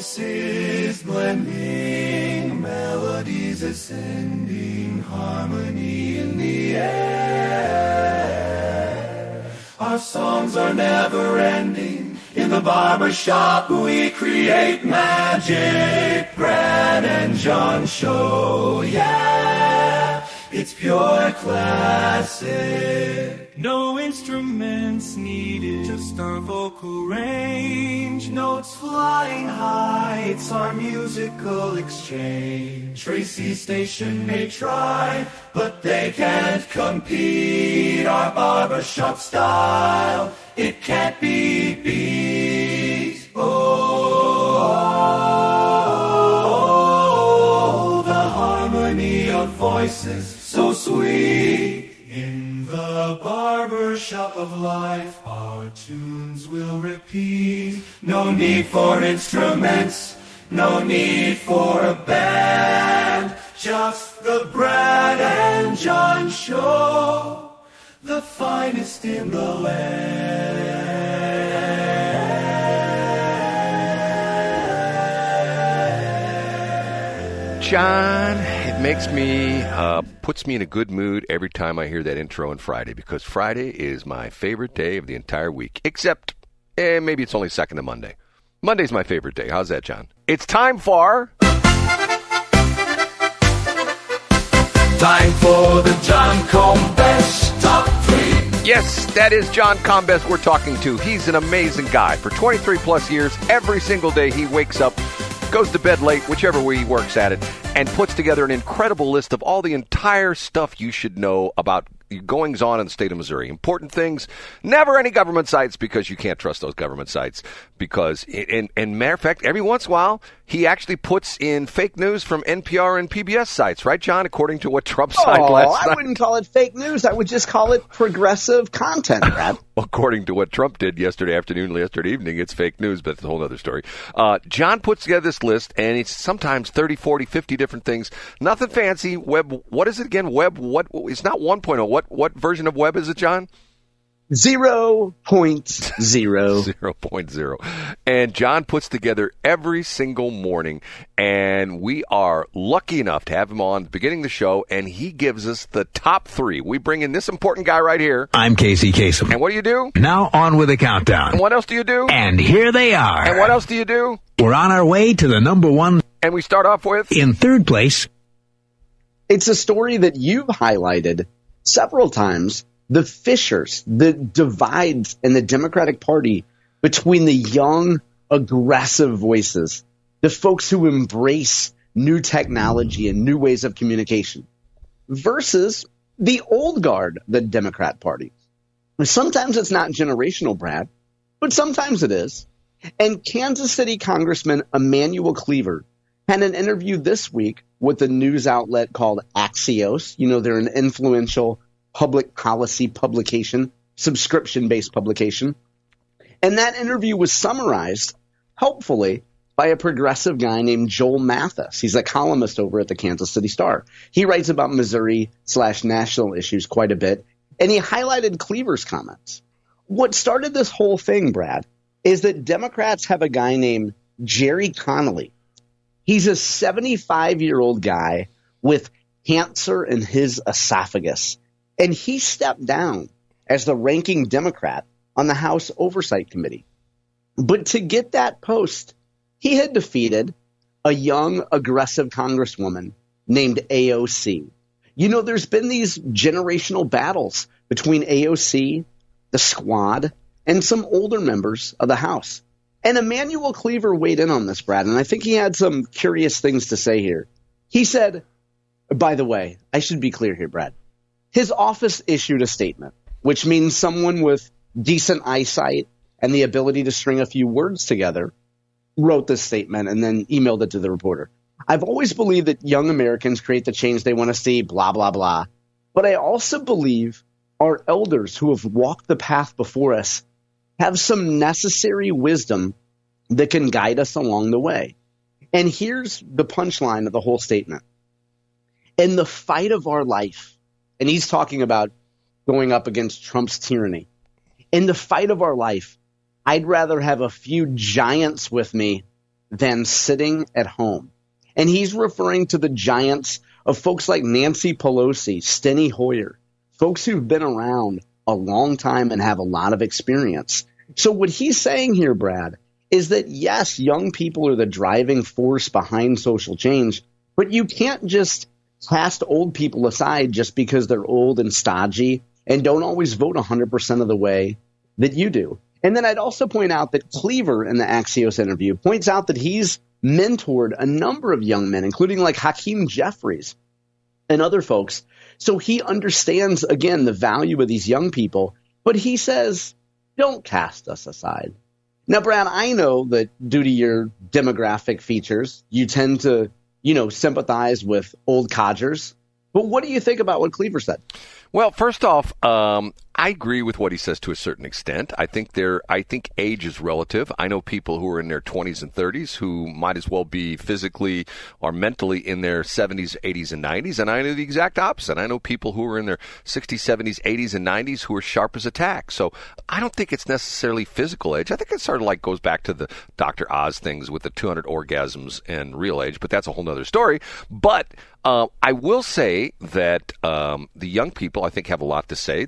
voices blending, melodies ascending, harmony in the air. Our songs are never ending. In the barbershop we create magic. Brad and John show, yeah, it's pure classic. No instruments needed, just our vocal range. Notes flying high, it's our musical exchange. Tracy's station may try, but they can't compete. Our barbershop style, it can't be beat. Oh, the harmony of voices, so sweet. In the barbershop of life, our tunes will repeat. No need for instruments, no need for a band. Just the Brad and John show, the finest in the land. John, it makes me, puts me in a good mood every time I hear that intro on Friday, because Friday is my favorite day of the entire week, except maybe it's only second to Monday. Monday's my favorite day. How's that, John? It's time for... Time for the John Combest Top 3. Yes, that is John Combest we're talking to. He's an amazing guy. For 23 plus years, every single day he wakes up, goes to bed late, whichever way he works at it, and puts together an incredible list of all the entire stuff you should know about goings-on in the state of Missouri. Important things, never any government sites, because you can't trust those government sites. Because, and matter of fact, every once in a while, he actually puts in fake news from NPR and PBS sites, right, John, according to what Trump signed last night? I wouldn't call it fake news. I would just call it progressive content, Brad. According to what Trump did yesterday afternoon, yesterday evening, it's fake news, but it's a whole other story. John puts together this list, and it's sometimes 30, 40, 50 different things. Nothing fancy. Web, what is it again? Web, what? It's not 1.0. What version of web is it, John? 0.0. 0.0. And John puts together every single morning, and we are lucky enough to have him on beginning of the show, and he gives us the top 3. We bring in this important guy right here. I'm Casey Kasem. And what do you do? Now on with the countdown. And what else do you do? And here they are. And what else do you do? We're on our way to the number 1. And we start off with? In third place. It's a story that you've highlighted several times. The fissures, the divides in the Democratic Party between the young, aggressive voices, the folks who embrace new technology and new ways of communication, versus the old guard, the Democrat Party. Sometimes it's not generational, Brad, but sometimes it is. And Kansas City Congressman Emanuel Cleaver had an interview this week with a news outlet called Axios. You know, they're an influential public policy publication, subscription-based publication. And that interview was summarized, helpfully, by a progressive guy named Joel Mathis. He's a columnist over at the Kansas City Star. He writes about Missouri/national issues quite a bit, and he highlighted Cleaver's comments. What started this whole thing, Brad, is that Democrats have a guy named Jerry Connolly. He's a 75-year-old guy with cancer in his esophagus. And he stepped down as the ranking Democrat on the House Oversight Committee. But to get that post, he had defeated a young, aggressive congresswoman named AOC. You know, there's been these generational battles between AOC, the squad, and some older members of the House. And Emanuel Cleaver weighed in on this, Brad, and I think he had some curious things to say here. He said, by the way, I should be clear here, Brad. His office issued a statement, which means someone with decent eyesight and the ability to string a few words together wrote this statement and then emailed it to the reporter. I've always believed that young Americans create the change they want to see, blah, blah, blah. But I also believe our elders who have walked the path before us have some necessary wisdom that can guide us along the way. And here's the punchline of the whole statement. In the fight of our life, and he's talking about going up against Trump's tyranny. In the fight of our life, I'd rather have a few giants with me than sitting at home. And he's referring to the giants of folks like Nancy Pelosi, Steny Hoyer, folks who've been around a long time and have a lot of experience. So what he's saying here, Brad, is that, yes, young people are the driving force behind social change, but you can't just cast old people aside just because they're old and stodgy and don't always vote 100% of the way that you do. And then I'd also point out that Cleaver in the Axios interview points out that he's mentored a number of young men, including like Hakeem Jeffries and other folks. So he understands, again, the value of these young people, but he says, don't cast us aside. Now, Brad, I know that due to your demographic features, you tend to, sympathize with old codgers. But what do you think about what Cleaver said? Well, first off, I agree with what he says to a certain extent. I think age is relative. I know people who are in their 20s and 30s who might as well be physically or mentally in their 70s, 80s, and 90s, and I know the exact opposite. I know people who are in their 60s, 70s, 80s, and 90s who are sharp as a tack. So I don't think it's necessarily physical age. I think it sort of like goes back to the Dr. Oz things with the 200 orgasms and real age, but that's a whole other story. But I will say that the young people, I think, have a lot to say.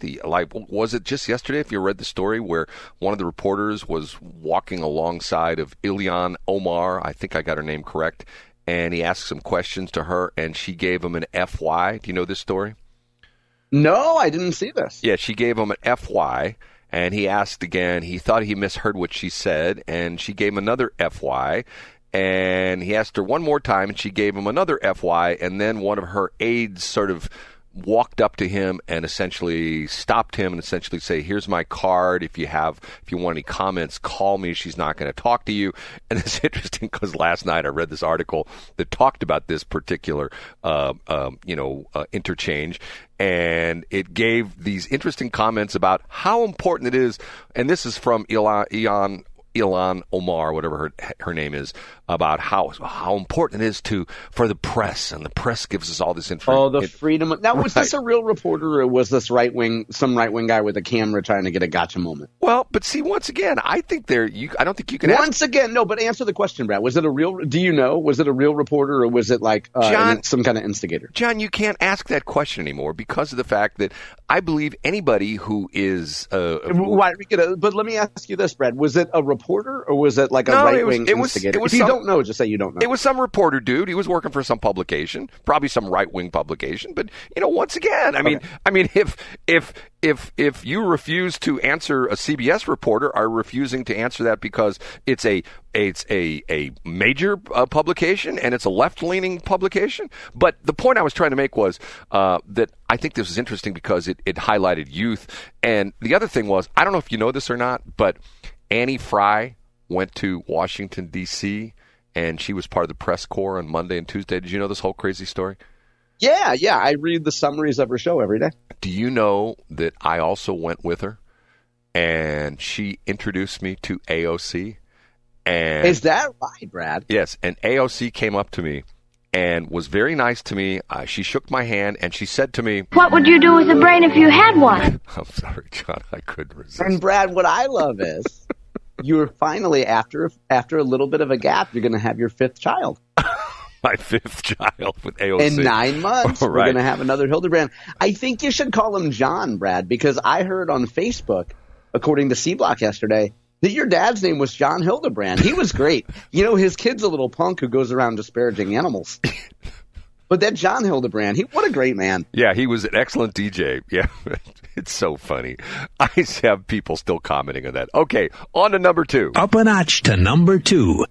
Was it just yesterday, if you read the story, where one of the reporters was walking alongside of Ilhan Omar, I think I got her name correct, and he asked some questions to her, and she gave him an FY. Do you know this story? No, I didn't see this. Yeah, she gave him an FY, and he asked again. He thought he misheard what she said, and she gave him another FY. And he asked her one more time, and she gave him another FY, and then one of her aides sort of walked up to him and essentially stopped him and essentially say, here's my card. If you want any comments, call me. She's not going to talk to you. And it's interesting because last night I read this article that talked about this particular, interchange. And it gave these interesting comments about how important it is. And this is from Ilhan Omar, whatever her name is, about how important it is for the press, and the press gives us all this information. Oh, the freedom. Now, was this a real reporter, or was this some right wing guy with a camera trying to get a gotcha moment? Well, but see, once again, I think I don't think you can. But answer the question, Brad. Was it a real? Do you know? Was it a real reporter, or was it like some kind of instigator? John, you can't ask that question anymore because of the fact that I believe anybody who is. But let me ask you this, Brad. Was it a reporter, or was it like a right wing instigator? If you don't know, just say you don't know. It was some reporter dude. He was working for some publication, probably some right wing publication. But once again, I mean, if you refuse to answer a CBS reporter, are refusing to answer that because it's a major publication and it's a left-leaning publication. But the point I was trying to make was that I think this was interesting because it highlighted youth. And the other thing was, I don't know if you know this or not, but Annie Fry went to Washington, D.C., and she was part of the press corps on Monday and Tuesday. Did you know this whole crazy story? Yeah. I read the summaries of her show every day. Do you know that I also went with her, and she introduced me to AOC? And is that right, Brad? Yes, and AOC came up to me and was very nice to me. She shook my hand, and she said to me, "What would you do with a brain if you had one?" I'm sorry, John, I couldn't resist. And Brad, what I love is you're finally, after a little bit of a gap, you're going to have your fifth child. My fifth child with AOC. In 9 months, right. We're going to have another Hildebrand. I think you should call him John, Brad, because I heard on Facebook, according to C Block yesterday, that your dad's name was John Hildebrand. He was great. His kid's a little punk who goes around disparaging animals. But that John Hildebrand, what a great man. Yeah, he was an excellent DJ. Yeah, it's so funny. I have people still commenting on that. Okay, on to number 2. Up a notch to number 2.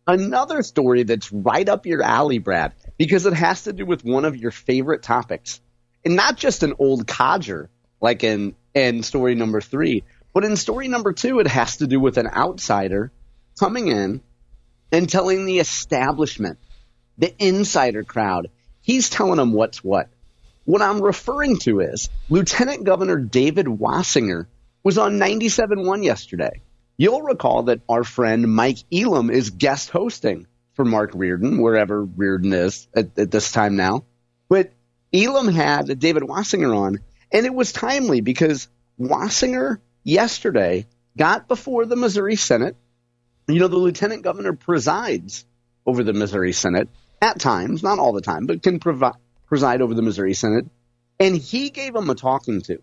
Another story that's right up your alley, Brad, because it has to do with one of your favorite topics. And not just an old codger, like in story number 3, but in story number 2, it has to do with an outsider coming in and telling the establishment, the insider crowd, he's telling them what's what. What I'm referring to is Lieutenant Governor David Wasinger was on 97.1 yesterday. You'll recall that our friend Mike Elam is guest hosting for Mark Reardon, wherever Reardon is at this time now. But Elam had David Wasinger on, and it was timely because Wasinger yesterday got before the Missouri Senate You know, the lieutenant governor presides over the Missouri Senate at times, not all the time, but can preside over the Missouri Senate. And he gave them a talking to.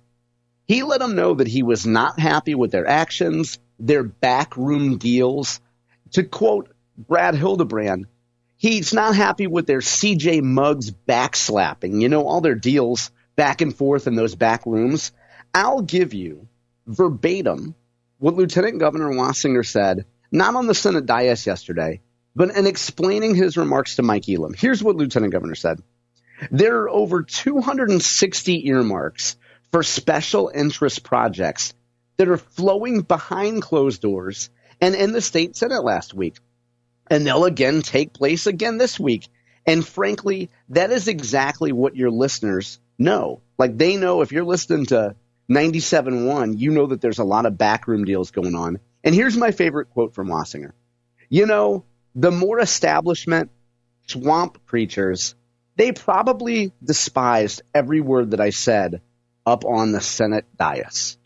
He let them know that he was not happy with their actions, their backroom deals. To quote Brad Hildebrand, he's not happy with their CJ Muggs backslapping, you know, all their deals back and forth in those back rooms. I'll give you verbatim what Lieutenant Governor Wasinger said, not on the Senate dais yesterday, but in explaining his remarks to Mike Elam. Here's what Lieutenant Governor said. There are over 260 earmarks for special interest projects that are flowing behind closed doors and in the state Senate last week. And they'll again take place again this week. And frankly, that is exactly what your listeners know. Like, they know, if you're listening to 97.1, you know that there's a lot of backroom deals going on. And here's my favorite quote from Wasinger. You know, the more establishment swamp creatures, they probably despised every word that I said up on the Senate dais.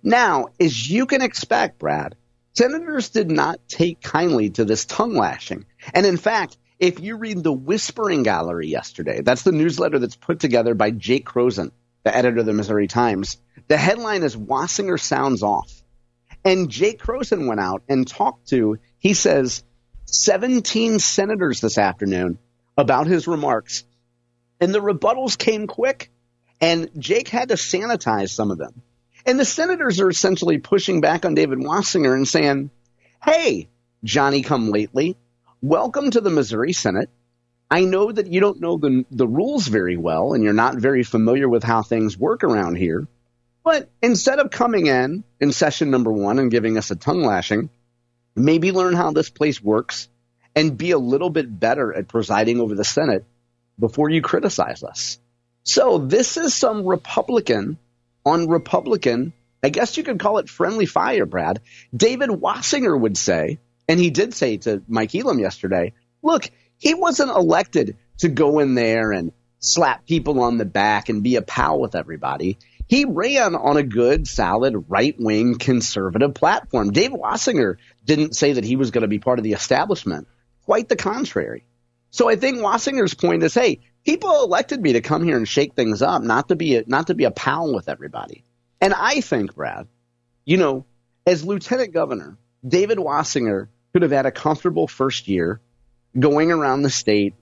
Now, as you can expect, Brad, senators did not take kindly to this tongue lashing. And in fact, if you read the Whispering Gallery yesterday, that's the newsletter that's put together by Jake Croson, the editor of the Missouri Times, the headline is Wasinger Sounds Off. And Jake Croson went out and talked to, he says, 17 senators this afternoon about his remarks. And the rebuttals came quick, and Jake had to sanitize some of them. And the senators are essentially pushing back on David Wasinger and saying, hey, Johnny-come-lately, welcome to the Missouri Senate. I know that you don't know the rules very well, and you're not very familiar with how things work around here. But instead of coming in session number 1 and giving us a tongue lashing, maybe learn how this place works and be a little bit better at presiding over the Senate before you criticize us. So this is some Republican on Republican, I guess you could call it friendly fire, Brad. David Wasinger would say, and he did say to Mike Elam yesterday, look, he wasn't elected to go in there and slap people on the back and be a pal with everybody. He ran on a good, solid, right-wing conservative platform. David Wasinger didn't say that he was going to be part of the establishment. Quite the contrary. So I think Wasinger's point is, hey, people elected me to come here and shake things up, not to be a pal with everybody. And I think, Brad, you know, as lieutenant governor, David Wasinger could have had a comfortable first year going around the state,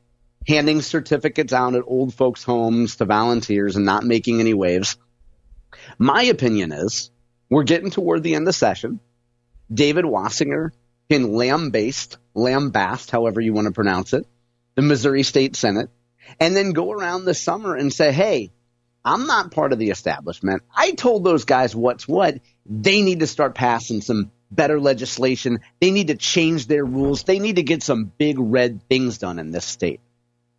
handing certificates out at old folks' homes to volunteers and not making any waves. My opinion is we're getting toward the end of session. David Wasinger can lambast, however you want to pronounce it, the Missouri State Senate, and then go around this summer and say, hey, I'm not part of the establishment. I told those guys what's what. They need to start passing some better legislation. They need to change their rules. They need to get some big red things done in this state.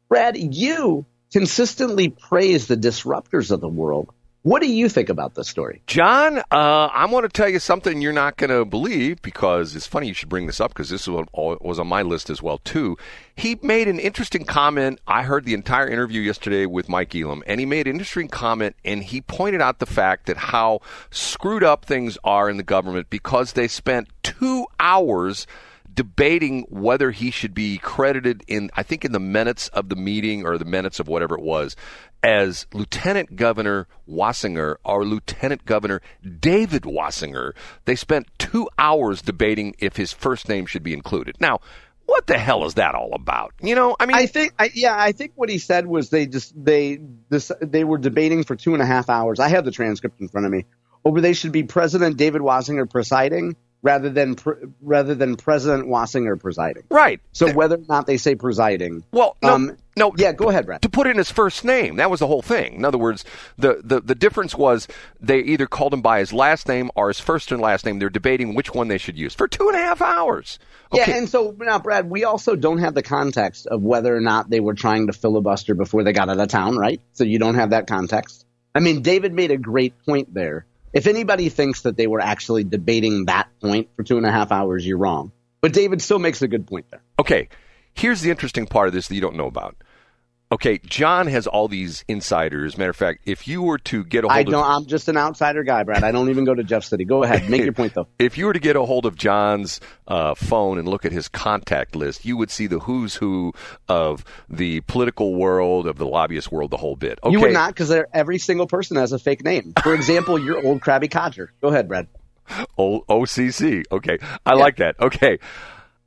Brad, you consistently praise the disruptors of the world. What do you think about this story? John, I want to tell you something you're not going to believe, because it's funny you should bring this up, because this was on my list as well, too. He made an interesting comment. I heard the entire interview yesterday with Mike Elam, and he made an interesting comment, and he pointed out the fact that how screwed up things are in the government because they spent 2 hours debating whether he should be credited in, I think, in the minutes of the meeting or the minutes of whatever it was, as Lieutenant Governor Wasinger or Lieutenant Governor David Wasinger. They spent 2 hours debating if his first name should be included. Now, what the hell is that all about? You know, I mean, I think what he said was they were debating for 2.5 hours. I have the transcript in front of me. Over they should be President David Wasinger presiding rather than President Wasinger presiding. Right. So whether or not they say presiding. Well, no. Yeah, go ahead, Brad. To put in his first name, that was the whole thing. In other words, the difference was they either called him by his last name or his first and last name. They're debating which one they should use for 2.5 hours. Okay. Yeah, and so now, Brad, we also don't have the context of whether or not they were trying to filibuster before they got out of town, right? So you don't have that context. I mean, David made a great point there. If anybody thinks that they were actually debating that point for 2.5 hours, you're wrong. But David still makes a good point there. Okay, here's the interesting part of this that you don't know about. Okay, John has all these insiders. Matter of fact, if you were to get a hold I'm just an outsider guy, Brad. I don't even go to Jeff City. Go ahead. Make your point, though. If you were to get a hold of John's phone and look at his contact list, you would see the who's who of the political world, of the lobbyist world, the whole bit. Okay. You would not, because every single person has a fake name. For example, your old Krabby Codger. Go ahead, Brad. Old OCC. Okay. I like that. Okay.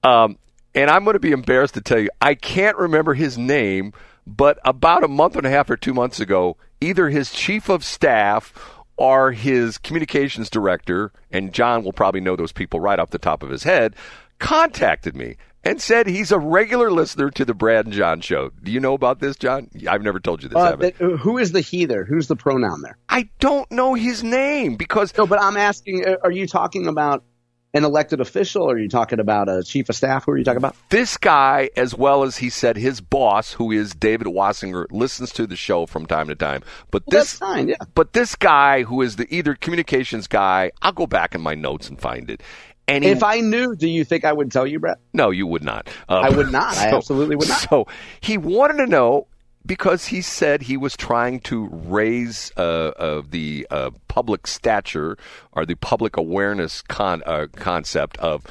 And I'm going to be embarrassed to tell you, I can't remember his name, but about a month and a half or 2 months ago, either his chief of staff or his communications director, and John will probably know those people right off the top of his head, contacted me and said he's a regular listener to the Brad and John show. Do you know about this, John? I've never told you this, have I? Who is the he there? Who's the pronoun there? I don't know his name because... No, but I'm asking, are you talking about an elected official, or are you talking about a chief of staff? Who are you talking about? This guy, as well as he said his boss, who is David Wasinger, listens to the show from time to time. But that's fine, yeah. But this guy, who is the either communications guy, I'll go back in my notes and find it. And if I knew, do you think I would tell you, Brett? No, you would not. I would not. I absolutely would not. So he wanted to know, because he said he was trying to raise the public stature or the public awareness concept of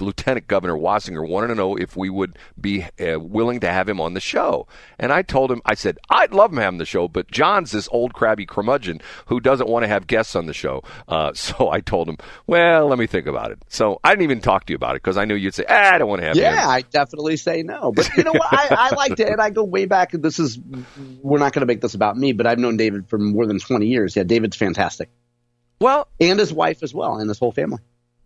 Lieutenant Governor Wasinger, wanted to know if we would be willing to have him on the show. And I told him, I said, I'd love him having the show, but John's this old crabby curmudgeon who doesn't want to have guests on the show. So I told him, well, let me think about it. So I didn't even talk to you about it because I knew you'd say, I don't want to have him. Yeah, I definitely say no. But you know what? I liked it, and I go way back. We're not going to make this about me, but I've known David for more than 20 years. Yeah, David's fantastic. Well, and his wife as well, and his whole family.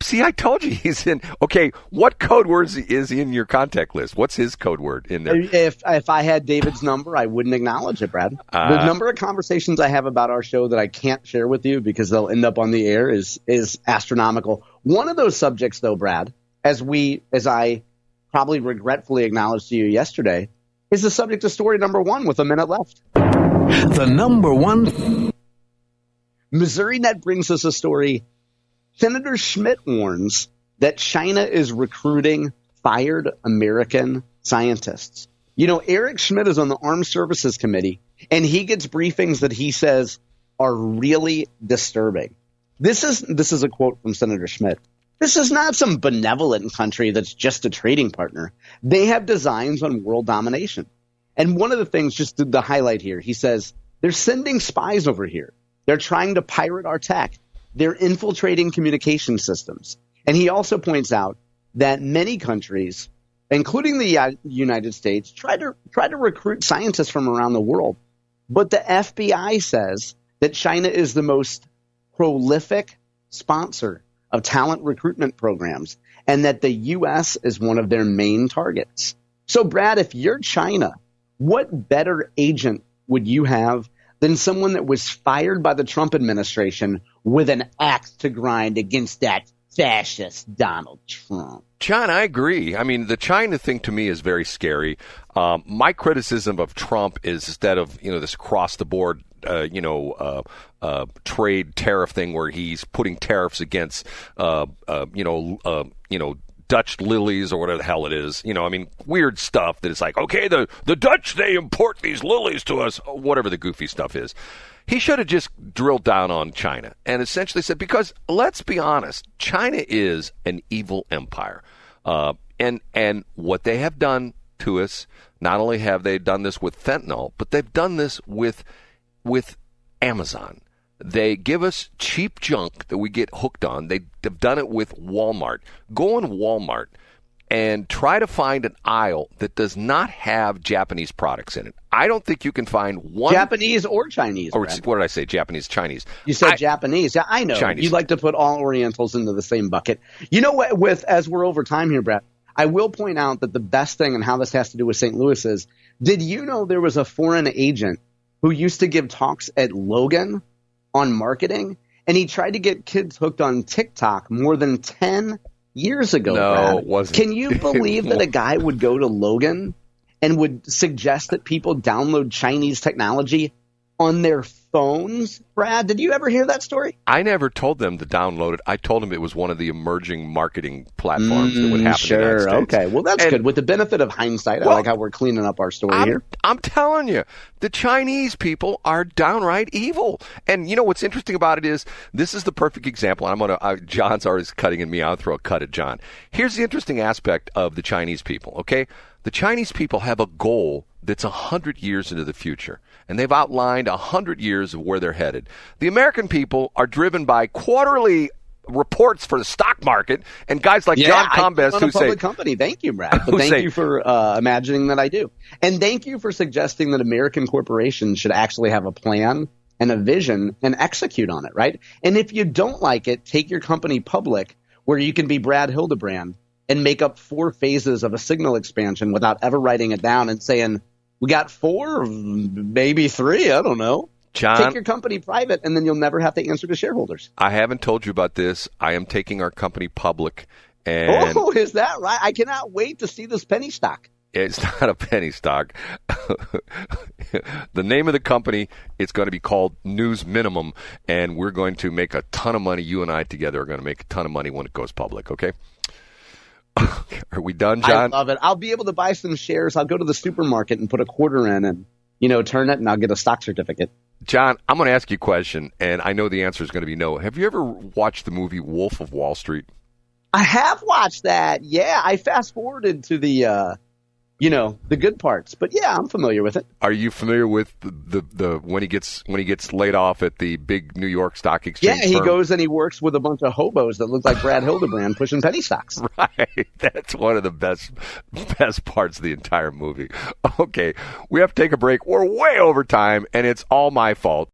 See, I told you he's in. Okay, what code words is in your contact list? What's his code word in there? If I had David's number, I wouldn't acknowledge it, Brad. The number of conversations I have about our show that I can't share with you because they'll end up on the air is astronomical. One of those subjects, though, Brad, as I probably regretfully acknowledged to you yesterday, is the subject of story number 1 with a minute left. The number 1. Missouri Net brings us a story. Senator Schmitt warns that China is recruiting fired American scientists. You know, Eric Schmitt is on the Armed Services Committee, and he gets briefings that he says are really disturbing. This is a quote from Senator Schmitt. This is not some benevolent country that's just a trading partner. They have designs on world domination. And one of the things, just to highlight here, he says, they're sending spies over here. They're trying to pirate our tech. They're infiltrating communication systems. And he also points out that many countries, including the United States, try to recruit scientists from around the world. But the FBI says that China is the most prolific sponsor of talent recruitment programs and that the U.S. is one of their main targets. So, Brad, if you're China, what better agent would you have than someone that was fired by the Trump administration with an axe to grind against that fascist Donald Trump? John, I agree. I mean, the China thing to me is very scary. My criticism of Trump is instead of, this across-the-board, trade tariff thing where he's putting tariffs against, Dutch lilies or whatever the hell it is. Weird stuff that it's like, okay, the Dutch, they import these lilies to us, whatever the goofy stuff is. He should have just drilled down on China and essentially said, because let's be honest, China is an evil empire. And what they have done to us, not only have they done this with fentanyl, but they've done this with Amazon. They give us cheap junk that we get hooked on. They've done it with Walmart. Go in Walmart and try to find an aisle that does not have Japanese products in it. I don't think you can find one. Japanese or Chinese. Or what did I say? Japanese, Chinese. You said Japanese. Yeah, I know. Chinese. You like to put all Orientals into the same bucket. You know what? As we're over time here, Brett, I will point out that the best thing and how this has to do with St. Louis is, did you know there was a foreign agent who used to give talks at Logan on marketing, and he tried to get kids hooked on TikTok more than 10 years ago? No, Brad. it wasn't. Can you believe that a guy would go to Logan and would suggest that people download Chinese technology on their phones, Brad. Did you ever hear that story? I never told them to download it. I told them it was one of the emerging marketing platforms that would happen in the United States. Okay. Well, that's good. With the benefit of hindsight, I like how we're cleaning up our story here. I'm telling you, the Chinese people are downright evil. And you know what's interesting about it is this is the perfect example. John's always cutting at me. I'll throw a cut at John. Here's the interesting aspect of the Chinese people, okay? The Chinese people have a goal that's 100 years into the future, and they've outlined 100 years of where they're headed. The American people are driven by quarterly reports for the stock market, and guys like John Combest who say, public company. Thank you, Brad. But thank you for imagining that I do. And thank you for suggesting that American corporations should actually have a plan and a vision and execute on it, right? And if you don't like it, take your company public where you can be Brad Hildebrand and make up 4 phases of a signal expansion without ever writing it down and saying, we got 4, maybe 3, I don't know. John, take your company private, and then you'll never have to answer to shareholders. I haven't told you about this. I am taking our company public. And is that right? I cannot wait to see this penny stock. It's not a penny stock. The name of the company, it's going to be called News Minimum, and we're going to make a ton of money. You and I together are going to make a ton of money when it goes public, okay? Are we done, John? I love it. I'll be able to buy some shares. I'll go to the supermarket and put a quarter in and, turn it, and I'll get a stock certificate. John, I'm going to ask you a question, and I know the answer is going to be no. Have you ever watched the movie Wolf of Wall Street? I have watched that. Yeah, I fast-forwarded to the good parts. But yeah, I'm familiar with it. Are you familiar with the when he gets laid off at the big New York Stock Exchange? Yeah, he firm? goes and he works with a bunch of hobos that look like Brad Hildebrand pushing penny stocks. Right. That's one of the best parts of the entire movie. Okay, we have to take a break. We're way over time, and it's all my fault.